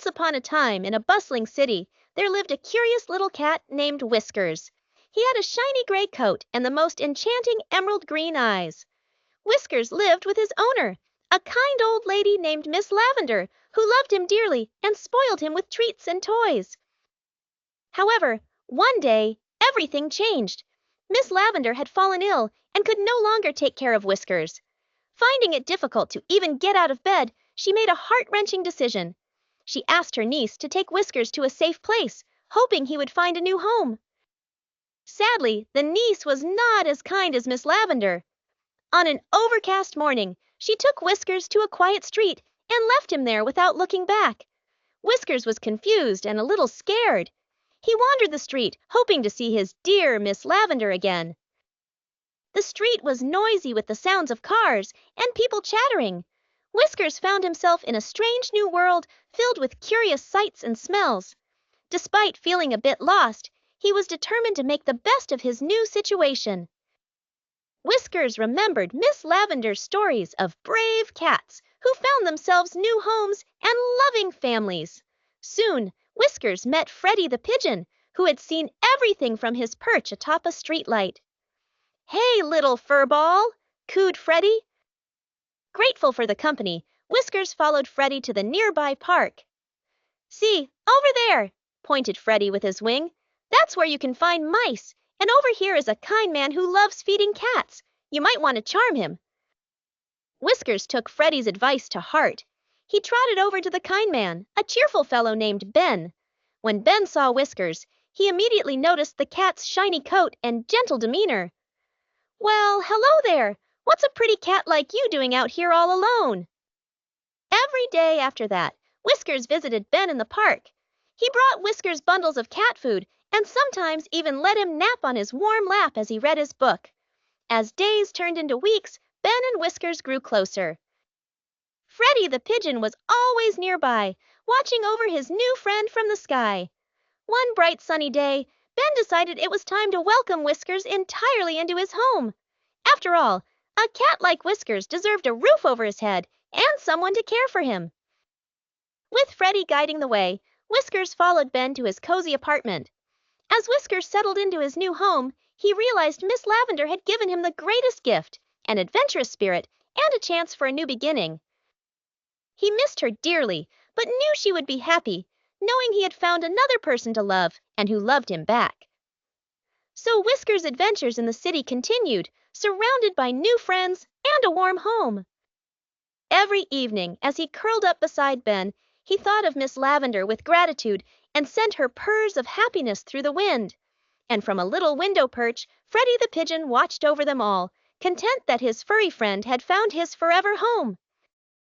Once upon a time, in a bustling city, there lived a curious little cat named Whiskers. He had a shiny gray coat and the most enchanting emerald green eyes. Whiskers lived with his owner, a kind old lady named Miss Lavender, who loved him dearly and spoiled him with treats and toys. However, one day, everything changed. Miss Lavender had fallen ill and could no longer take care of Whiskers. Finding it difficult to even get out of bed, she made a heart-wrenching decision. She asked her niece to take Whiskers to a safe place, hoping he would find a new home. Sadly, the niece was not as kind as Miss Lavender. On an overcast morning, she took Whiskers to a quiet street and left him there without looking back. Whiskers was confused and a little scared. He wandered the street, hoping to see his dear Miss Lavender again. The street was noisy with the sounds of cars and people chattering. Whiskers found himself in a strange new world filled with curious sights and smells. Despite feeling a bit lost, he was determined to make the best of his new situation. Whiskers remembered Miss Lavender's stories of brave cats who found themselves new homes and loving families. Soon, Whiskers met Freddie the pigeon, who had seen everything from his perch atop a streetlight. "Hey, little furball," cooed Freddie. Grateful for the company, Whiskers followed Freddie to the nearby park. "See, over there," pointed Freddie with his wing. "That's where you can find mice, and over here is a kind man who loves feeding cats. You might want to charm him." Whiskers took Freddie's advice to heart. He trotted over to the kind man, a cheerful fellow named Ben. When Ben saw Whiskers, he immediately noticed the cat's shiny coat and gentle demeanor. "Well, hello there. What's a pretty cat like you doing out here all alone?" Every day after that, Whiskers visited Ben in the park. He brought Whiskers bundles of cat food and sometimes even let him nap on his warm lap as he read his book. As days turned into weeks, Ben and Whiskers grew closer. Freddie the pigeon was always nearby, watching over his new friend from the sky. One bright sunny day, Ben decided it was time to welcome Whiskers entirely into his home. After all, a cat like Whiskers deserved a roof over his head and someone to care for him. With Freddie guiding the way, Whiskers followed Ben to his cozy apartment. As Whiskers settled into his new home, he realized Miss Lavender had given him the greatest gift, an adventurous spirit, and a chance for a new beginning. He missed her dearly, but knew she would be happy, knowing he had found another person to love and who loved him back. So Whiskers' adventures in the city continued, surrounded by new friends and a warm home. Every evening, as he curled up beside Ben, he thought of Miss Lavender with gratitude and sent her purrs of happiness through the wind. And from a little window perch, Freddie the pigeon watched over them all, content that his furry friend had found his forever home.